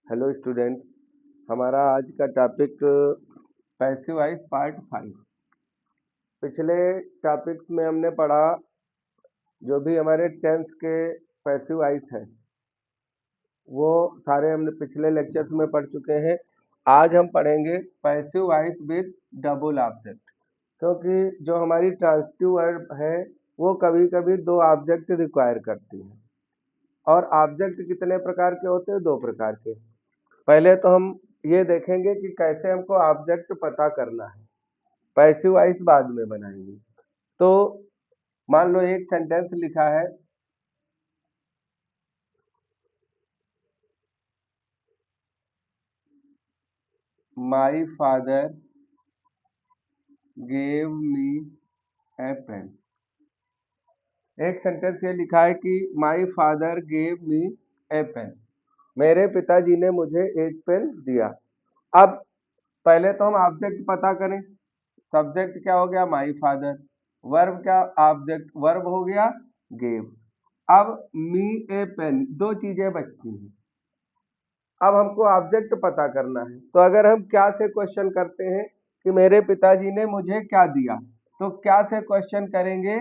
Hello student, हमारा आज का टॉपिक पैसिव वॉइस पार्ट 5। पिछले टॉपिक्स में हमने पढ़ा जो भी हमारे टेंस के पैसिव वॉइस है वो सारे हमने पिछले लेक्चर्स में पढ़ चुके हैं। आज हम पढ़ेंगे passive voice with double object, क्योंकि जो हमारी ट्रांसिटिव वर्ब है वो कभी कभी दो ऑब्जेक्ट रिक्वायर करती है। और ऑब्जेक्ट कितने प्रकार के होते हैं? दो प्रकार के। पहले तो हम ये देखेंगे कि कैसे हमको ऑब्जेक्ट पता करना है, पैसिव वॉइस बाद में बनाएंगे। तो मान लो एक सेंटेंस लिखा है, my father gave me a pen. एक सेंटेंस ये लिखा है कि my father gave me a pen, मेरे पिताजी ने मुझे एक पेन दिया। अब पहले तो हम ऑब्जेक्ट पता करें। सब्जेक्ट क्या हो गया? My father. वर्ब क्या? ऑब्जेक्ट वर्ब हो गया गेव। अब मी ए पेन, दो चीजें बचती हैं। अब हमको ऑब्जेक्ट पता करना है, तो अगर हम क्या से क्वेश्चन करते हैं कि मेरे पिताजी ने मुझे क्या दिया, तो क्या से क्वेश्चन करेंगे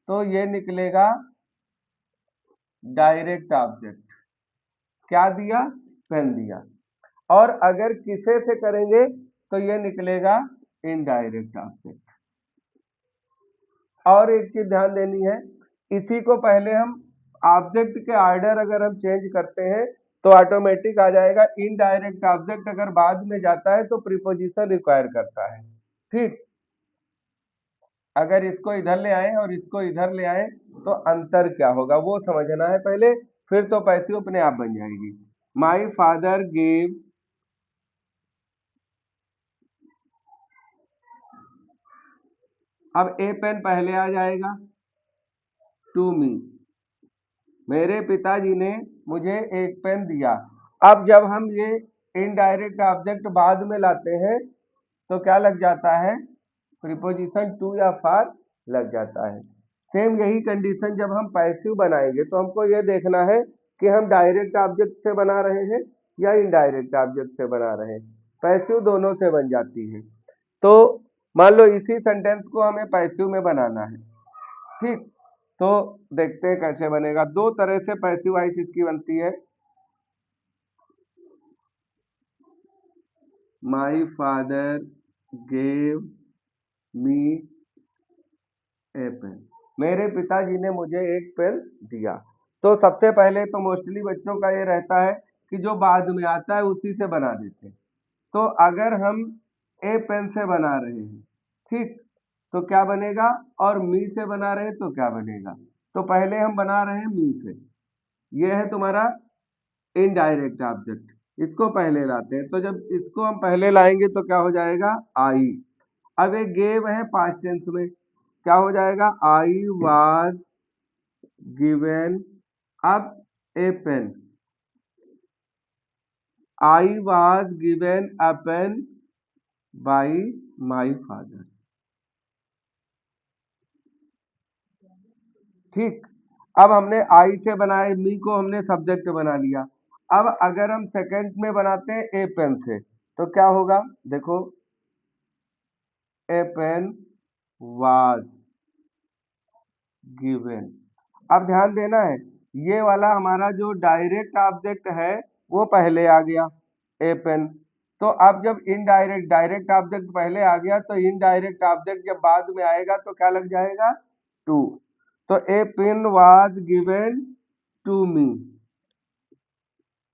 तो ये निकलेगा डायरेक्ट ऑब्जेक्ट। क्या दिया? पेन दिया। और अगर किसे से करेंगे तो ये निकलेगा इनडायरेक्ट ऑब्जेक्ट। और एक चीज ध्यान देनी है, इसी को पहले हम ऑब्जेक्ट के ऑर्डर अगर हम चेंज करते हैं तो ऑटोमेटिक आ जाएगा इनडायरेक्ट ऑब्जेक्ट। अगर बाद में जाता है तो प्रीपोजिशन रिक्वायर करता है। ठीक, अगर इसको इधर ले आए और इसको इधर ले आए तो अंतर क्या होगा वो समझना है पहले, फिर तो पैसिव अपने आप बन जाएगी। माई फादर गेव, अब ए पेन पहले आ जाएगा, टू मी, मेरे पिताजी ने मुझे एक पेन दिया। अब जब हम ये इनडायरेक्ट ऑब्जेक्ट बाद में लाते हैं तो क्या लग जाता है? प्रीपोजिशन टू या फॉर लग जाता है। सेम यही कंडीशन जब हम पैसिव बनाएंगे तो हमको ये देखना है कि हम डायरेक्ट ऑब्जेक्ट से बना रहे हैं या इनडायरेक्ट ऑब्जेक्ट से बना रहे हैं। पैसिव दोनों से बन जाती है। तो मान लो इसी सेंटेंस को हमें पैसिव में बनाना है। ठीक, तो देखते हैं कैसे बनेगा। दो तरह से पैसिव वॉइस इसकी बनती है। My father gave me a pen, मेरे पिताजी ने मुझे एक पेन दिया। तो सबसे पहले तो मोस्टली बच्चों का ये रहता है कि जो बाद में आता है उसी से बना देते हैं। तो अगर हम ए पेन से बना रहे हैं, ठीक, तो क्या बनेगा? और मी से बना रहे हैं तो क्या बनेगा? तो पहले हम बना रहे हैं मी से, ये है तुम्हारा इनडायरेक्ट ऑब्जेक्ट, इसको पहले लाते हैं। तो जब इसको हम पहले लाएंगे तो क्या हो जाएगा? आई। अब एक गेव है पास्ट टेंस में, क्या हो जाएगा? आई वाज गिवन अब a pen, I was given a pen by my father. ठीक, अब हमने आई से बनाए, मी को हमने सब्जेक्ट बना लिया। अब अगर हम सेकंड में बनाते हैं ए पेन से तो क्या होगा? देखो, ए पेन वाज गिवन। अब ध्यान देना है, ये वाला हमारा जो डायरेक्ट ऑब्जेक्ट है वो पहले आ गया, ए पेन। तो अब जब इनडायरेक्ट डायरेक्ट ऑब्जेक्ट पहले आ गया तो इनडायरेक्ट ऑब्जेक्ट जब बाद में आएगा तो क्या लग जाएगा? टू। तो a pen was given to me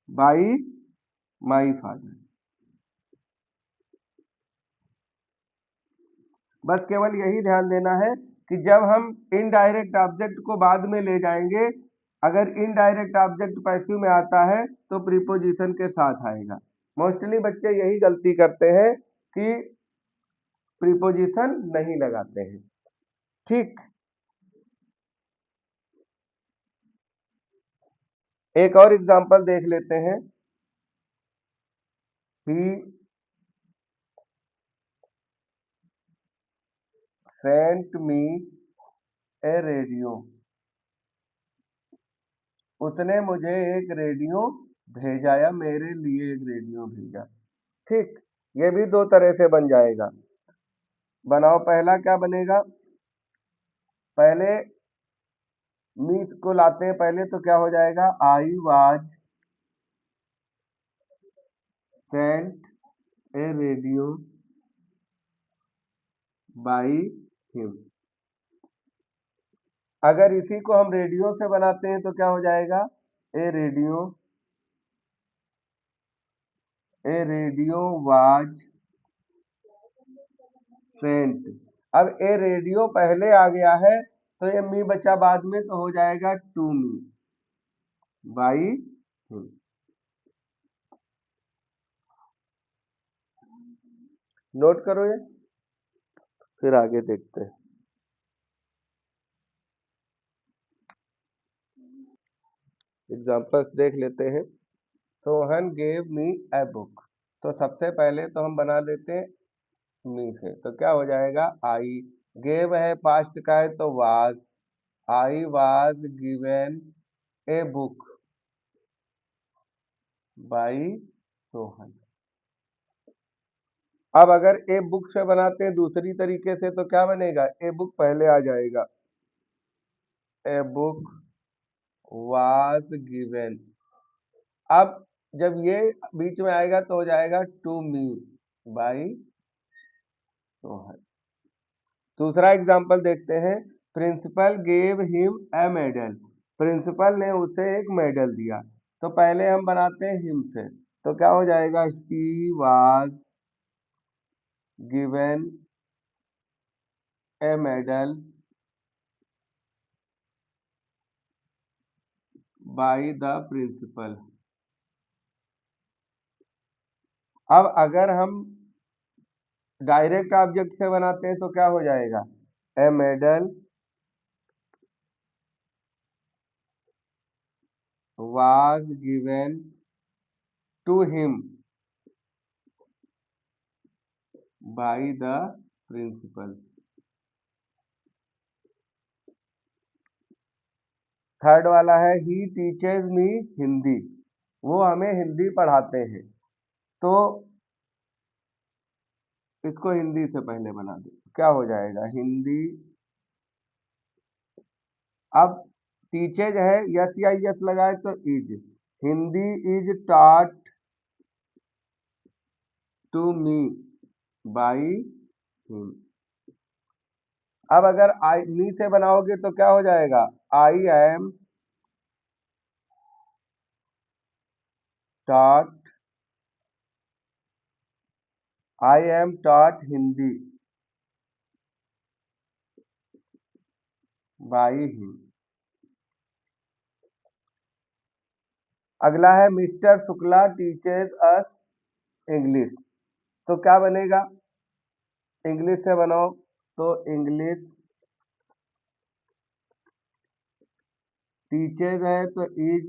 by my father. बस केवल यही ध्यान देना है कि जब हम इनडायरेक्ट ऑब्जेक्ट को बाद में ले जाएंगे, अगर इनडायरेक्ट ऑब्जेक्ट पैसिव में आता है तो प्रीपोजिशन के साथ आएगा। मोस्टली बच्चे यही गलती करते हैं कि प्रीपोजिशन नहीं लगाते हैं। ठीक, एक और एग्जांपल देख लेते हैं। ही सेंट मी ए रेडियो, उसने मुझे एक रेडियो भेजा या मेरे लिए एक रेडियो भेजा। ठीक, ये भी दो तरह से बन जाएगा। बनाओ, पहला क्या बनेगा, पहले मी को लाते हैं पहले, तो क्या हो जाएगा, I was sent a radio by him. अगर इसी को हम रेडियो से बनाते हैं तो क्या हो जाएगा, a radio, a radio was sent. अब ए रेडियो पहले आ गया है तो ये मी बचा बाद में, तो हो जाएगा to me by him. Note करो ये, फिर आगे देखते हैं। एग्जाम्पल्स देख लेते हैं। Sohan gave me a book. तो सबसे पहले तो हम बना देते हैं मी से, तो क्या हो जाएगा, आई, गेव है पास्ट का है तो was, I was given a book by Sohan. अब अगर ए बुक से बनाते हैं दूसरी तरीके से तो क्या बनेगा, ए बुक पहले आ जाएगा, ए बुक वाज गिवन। अब जब ये बीच में आएगा तो हो जाएगा टू मी बाई सोहन। दूसरा एग्जाम्पल देखते हैं। Principal gave him a medal. Principal ने उसे एक मेडल दिया, तो पहले हम बनाते हैं हिम से, तो क्या हो जाएगा, he was given a medal by the principal. अब अगर हम डायरेक्ट ऑब्जेक्ट से बनाते हैं तो क्या हो जाएगा, a medal was given to him by the principal. Third वाला है, ही टीचर्स मी हिंदी। वो हमें हिंदी पढ़ाते हैं, तो इसको हिंदी से पहले बना दो, क्या हो जाएगा, हिंदी। अब टीचर्स है, यस या यस लगाए तो is, Hindi is taught to me by him. अब अगर आई मी से बनाओगे तो क्या हो जाएगा, I am taught, I am taught Hindi by him. अगला है, मिस्टर शुक्ला टीचर्स अस इंग्लिश। तो क्या बनेगा, इंग्लिश से बनाओ, तो इंग्लिश टीचर्स है तो is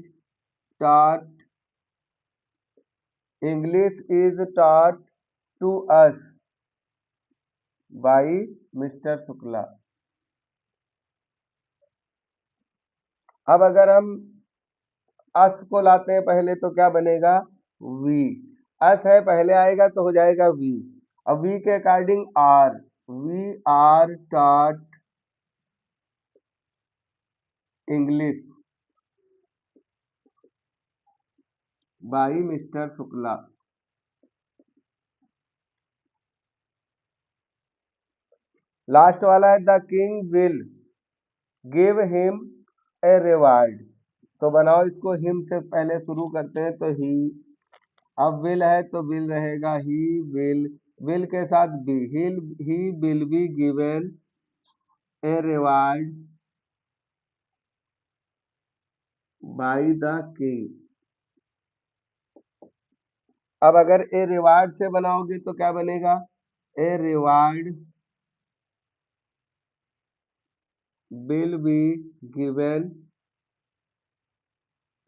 taught, English is taught to us by mister Shukla. अब अगर हम अस को लाते हैं पहले तो क्या बनेगा, वी। अस है पहले आएगा तो हो जाएगा वी। अब वी के according are, we are taught English by mister Shukla. Last वाला है, the king will give him a reward. तो बनाओ इसको, हिम से पहले शुरू करते हैं तो ही, अब विल है तो विल रहेगा, ही विल, विल के साथ be, he will be given a reward by the king. अब अगर ए रिवार्ड से बनाओगे तो क्या बनेगा, a reward will be given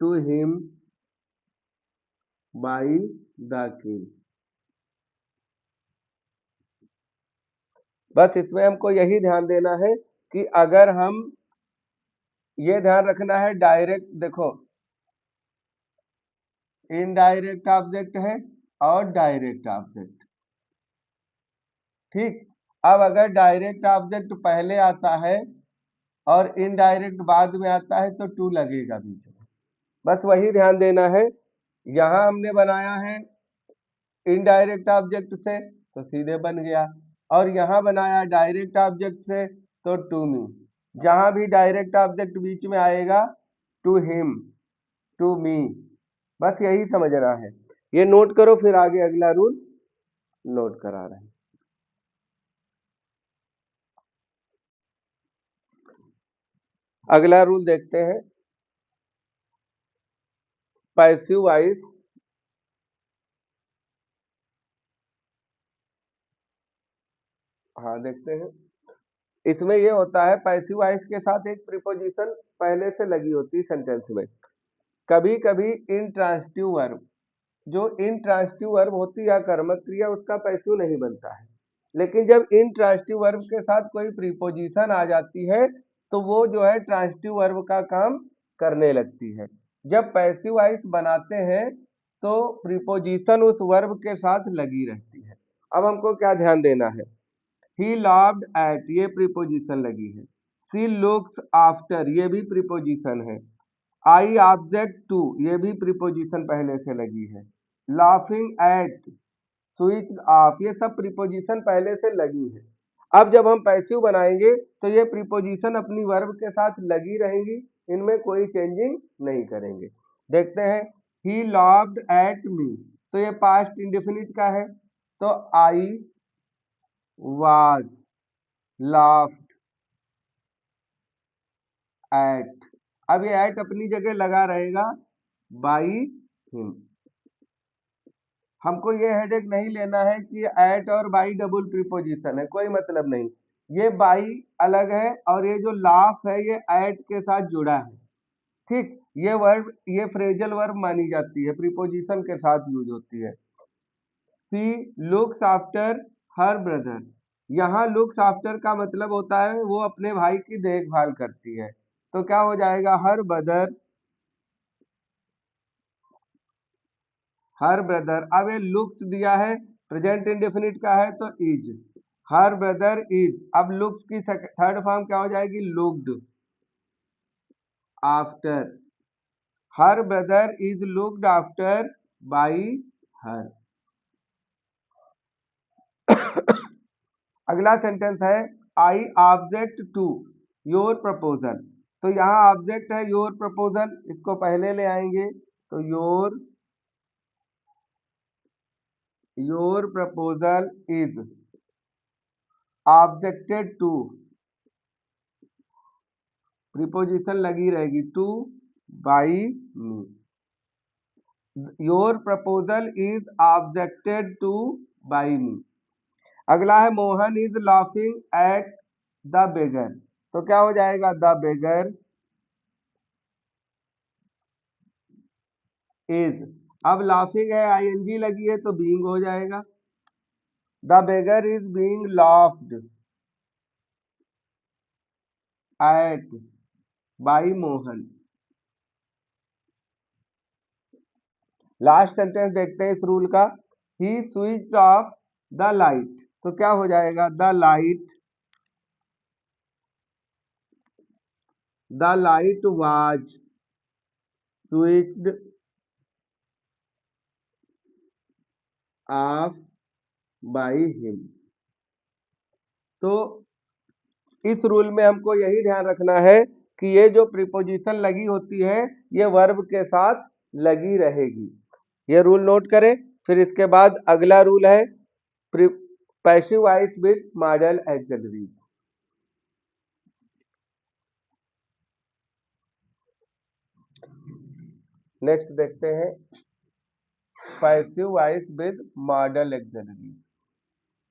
to him by the king. बस इसमें हमको यही ध्यान देना है कि अगर हम, ये ध्यान रखना है डायरेक्ट, देखो इनडायरेक्ट ऑब्जेक्ट है और डायरेक्ट ऑब्जेक्ट। ठीक, अब अगर डायरेक्ट ऑब्जेक्ट पहले आता है और इनडायरेक्ट बाद में आता है तो टू लगेगा बीच में, बस वही ध्यान देना है। यहां हमने बनाया है इनडायरेक्ट ऑब्जेक्ट से तो सीधे बन गया, और यहां बनाया डायरेक्ट ऑब्जेक्ट से तो टू मी। जहां भी डायरेक्ट ऑब्जेक्ट बीच में आएगा, टू हिम, टू मी, बस यही समझना है। ये नोट करो, फिर आगे अगला रूल नोट करा रहे हैं। अगला रूल देखते हैं, पैसिव वॉइस। हाँ देखते हैं, इसमें ये होता है पैसिव वॉइस के साथ एक प्रीपोजिशन पहले से लगी होती है सेंटेंस में। कभी कभी इंट्रांसिटिव वर्ब, जो इंट्रांसिटिव वर्ब होती है या कर्मक क्रिया, उसका पैसिव नहीं बनता है। लेकिन जब इंट्रांसिटिव वर्ब के साथ कोई प्रीपोजिशन आ जाती है तो वो जो है ट्रांसिटिव वर्ब का काम करने लगती है। जब पैसिव वॉइस बनाते हैं तो प्रीपोजिशन उस वर्ब के साथ लगी रहती है। अब हमको क्या ध्यान देना है, ही लव्ड एट, ये प्रीपोजिशन लगी है। शी लुक्स आफ्टर, ये भी प्रीपोजिशन है। आई ऑब्जेक्ट टू, ये भी प्रीपोजिशन पहले से लगी है। लाफिंग एट, स्विच ऑफ, ये सब प्रीपोजिशन पहले से लगी है। अब जब हम पैसिव बनाएंगे तो ये प्रीपोजिशन अपनी वर्ब के साथ लगी रहेंगी, इनमें कोई चेंजिंग नहीं करेंगे। देखते हैं, ही लव्ड एट मी, तो ये पास्ट इंडेफिनिट का है, तो आई वाज लाफ्ड एट, अब ये एट अपनी जगह लगा रहेगा बाई हिम। हमको ये हेडेक नहीं लेना है कि एट और बाई डबल प्रीपोजिशन है, कोई मतलब नहीं। ये बाई अलग है और ये जो लाफ है ये एट के साथ जुड़ा है। ठीक, ये वर्ब, ये फ्रेजल वर्ब मानी जाती है, प्रीपोजिशन के साथ यूज होती है। She looks after her brother, यहाँ लुक्स आफ्टर का मतलब होता है वो अपने भाई की देखभाल करती है, तो क्या हो जाएगा हर ब्रदर, हर ब्रदर। अब ये लुक्स दिया है, प्रेजेंट इंडेफिनिट का है तो इज, हर ब्रदर इज। अब लुक्स की थर्ड फॉर्म क्या हो जाएगी, looked after, her brother is looked after by her. अगला सेंटेंस है, I object to your proposal, तो यहाँ ऑब्जेक्ट है योर प्रपोजल, इसको पहले ले आएंगे तो your proposal is objected to, preposition लगी रहेगी to by me, your proposal is objected to by me. अगला है, Mohan is laughing at the beggar, तो क्या हो जाएगा द बेगर इज, अब लाफिंग है आईएनजी लगी है तो बीइंग हो जाएगा, the beggar is being laughed at by Mohan. Last sentence देखते हैं इस रूल का, he switch off the light, तो क्या हो जाएगा the light was switched off by him. तो इस रूल में हमको यही ध्यान रखना है कि ये जो प्रीपोजिशन लगी होती है ये वर्ब के साथ लगी रहेगी। ये रूल नोट करें। फिर इसके बाद अगला रूल है passive voice with model auxiliary. Next देखते हैं, passive voice with model auxiliary.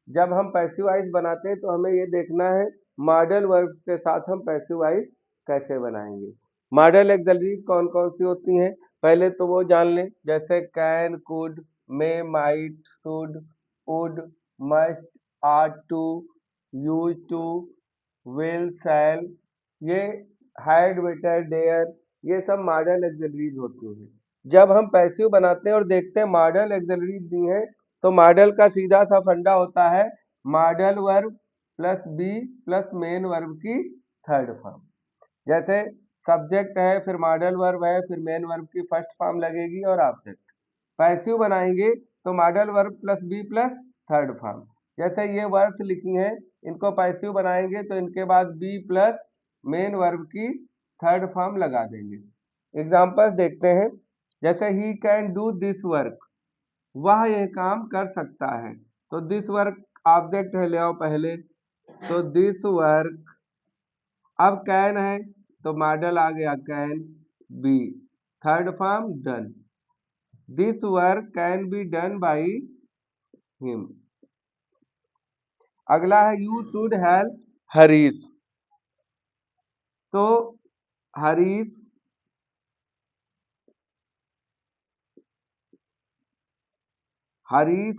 जब हम पैसिव वॉइस बनाते हैं तो हमें ये देखना है मॉडल वर्ब के साथ हम पैसिव वॉइस कैसे बनाएंगे। मॉडल ऑक्सिलरी कौन कौन सी होती हैं, पहले तो वो जान लें, जैसे can, could, may, might, should, would, must, ought to, use to, will, shall, ये हैड, बेटर, डेयर, ये सब मॉडल ऑक्सिलरीज होती हैं। जब हम पैसिव बनाते हैं और देखते हैं मॉडल ऑक्सिलरी दी है, तो मॉडल का सीधा सा फंडा होता है modal verb plus be plus main verb की थर्ड फॉर्म। जैसे सब्जेक्ट है, फिर मॉडल वर्ब है, फिर मेन वर्ब की फर्स्ट फॉर्म लगेगी और ऑब्जेक्ट। पैसिव बनाएंगे तो modal verb plus be plus third form. जैसे ये वर्ब्स लिखी हैं, इनको पैसिव बनाएंगे तो इनके बाद बी प्लस मेन वर्ब की थर्ड फॉर्म लगा देंगे। एग्जाम्पल्स देखते हैं। जैसे ही कैन डू दिस वर्क, वह यह काम कर सकता है। तो दिस वर्क ऑब्जेक्ट है, ले आओ पहले। तो दिस वर्क, अब कैन है तो मॉडल आ गया can be, third form done. This work can be done by him. अगला है यू शुड हेल्प हरीश। तो Harish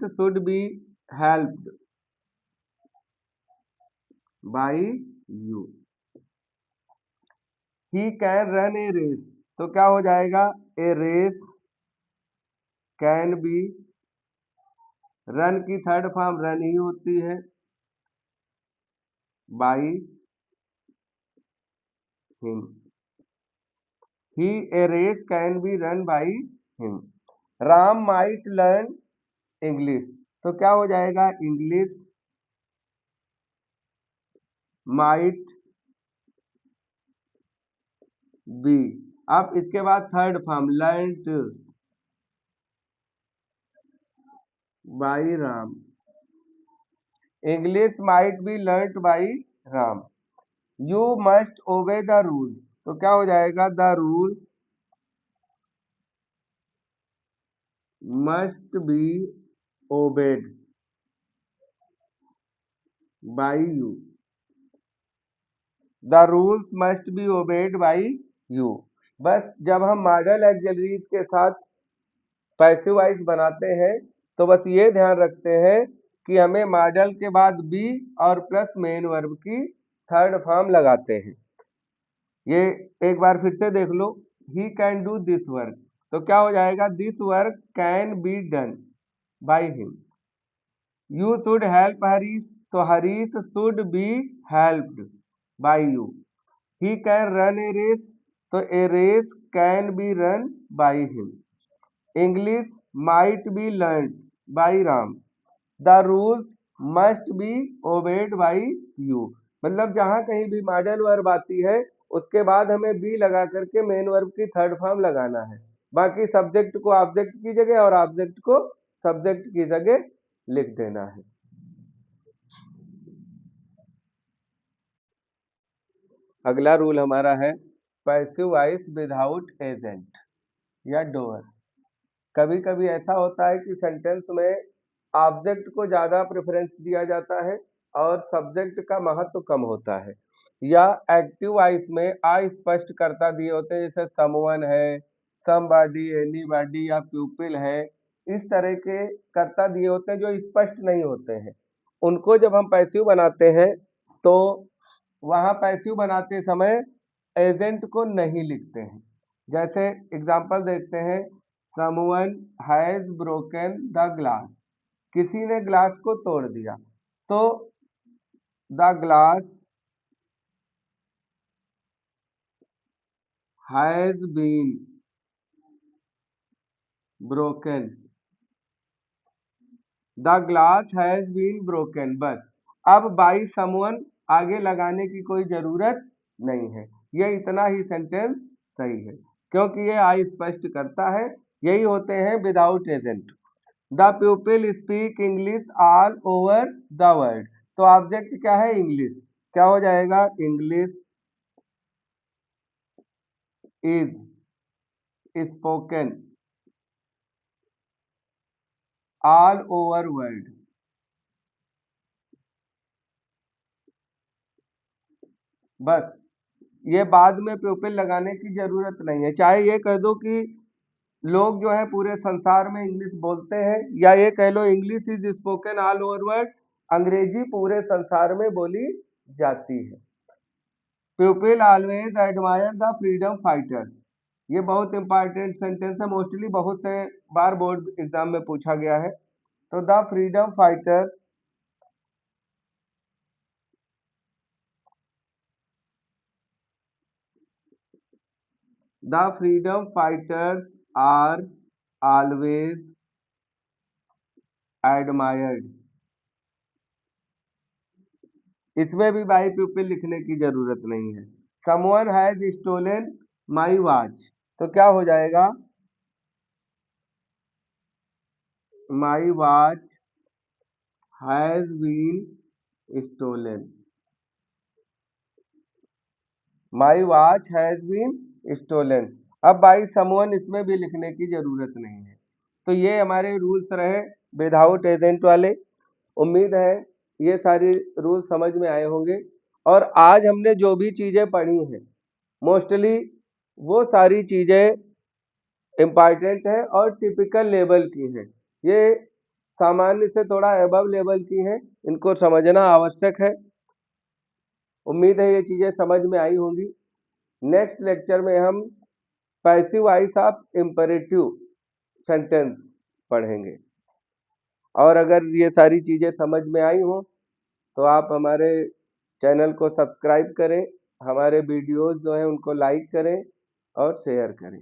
should be helped by you. He can run a race, तो क्या हो जाएगा, a race can be, run की थर्ड फॉर्म रन ही होती है, by him. He a race can be run by him. Ram might learn English, तो क्या हो जाएगा, इंग्लिश माइट बी। अब इसके बाद third form learned by Ram. English might be learned by Ram. You must obey the rule, तो क्या हो जाएगा, the rule must be obeyed by you. The rules must be obeyed by you. बस जब हम मॉडल ऑक्सिलरीज के साथ पैसिव वॉइस बनाते हैं तो बस ये ध्यान रखते हैं कि हमें मॉडल के बाद बी और प्लस मेन वर्ब की थर्ड फॉर्म लगाते हैं। ये एक बार फिर से देख लो। He can do this work, तो क्या हो जाएगा, this work can be done by him. You should help Harish, तो Harish should be helped by you. He can run a race, तो a race can be run by him. English might be learn by Ram. The rules must be obeyed by you. मतलब जहां कहीं भी modal verb आती है उसके बाद हमें बी लगा करके मेन वर्ब की थर्ड फॉर्म लगाना है। बाकी सब्जेक्ट को ऑब्जेक्ट की जगह और ऑब्जेक्ट को सब्जेक्ट की जगह लिख देना है। अगला रूल हमारा है पैसिव वॉइस विदाउट एजेंट या डोअर। कभी कभी ऐसा होता है कि सेंटेंस में ऑब्जेक्ट को ज़्यादा प्रेफरेंस दिया जाता है और सब्जेक्ट का महत्व कम होता है, या एक्टिव वॉइस में अस्पष्ट कर्ता दिए होते हैं, जैसे समवन है, समबॉडी, एनीबॉडी या प्यूपिल है। इस तरह के कर्ता दिए होते हैं जो स्पष्ट नहीं होते हैं। उनको जब हम पैसिव बनाते हैं तो वहाँ पैसिव बनाते समय एजेंट को नहीं लिखते हैं। जैसे एग्जांपल देखते हैं, someone has broken the glass, किसी ने ग्लास को तोड़ दिया। तो the glass has been broken, the glass has been broken, बस। अब बाई समवन आगे लगाने की कोई जरूरत नहीं है, ये इतना ही सेंटेंस सही है क्योंकि ये अस्पष्ट करता है। यही होते हैं without agent. The people speak English all over the world, तो ऑब्जेक्ट क्या है, इंग्लिश। क्या हो जाएगा, English is spoken all over world. बस ये बाद में प्यूपिल लगाने की जरूरत नहीं है। चाहे ये कह दो कि लोग जो है पूरे संसार में इंग्लिश बोलते हैं, या ये कह लो English is spoken all over world, अंग्रेजी पूरे संसार में बोली जाती है। People always admire the freedom fighters, ये बहुत इंपॉर्टेंट सेंटेंस है, मोस्टली बहुत से बार बोर्ड एग्जाम में पूछा गया है। तो the freedom fighter are always admired. इसमें भी बाई प्यूपिल लिखने की जरूरत नहीं है। Someone has stolen my watch, तो क्या हो जाएगा, my watch has been stolen, my watch has been stolen. अब बाई समवन इसमें भी लिखने की जरूरत नहीं है। तो ये हमारे रूल्स रहे विदाउट एजेंट वाले। उम्मीद है ये सारी रूल समझ में आए होंगे। और आज हमने जो भी चीजें पढ़ी हैं मोस्टली वो सारी चीजें इम्पॉर्टेंट है और टिपिकल लेवल की हैं। ये सामान्य से थोड़ा एबव लेवल की हैं, इनको समझना आवश्यक है। उम्मीद है ये चीजें समझ में आई होंगी। नेक्स्ट लेक्चर में हम passive voice of imperative sentence पढ़ेंगे। और अगर ये सारी चीजें समझ में आई हो तो आप हमारे चैनल को सब्सक्राइब करें, हमारे वीडियोस जो हैं उनको लाइक करें और शेयर करें।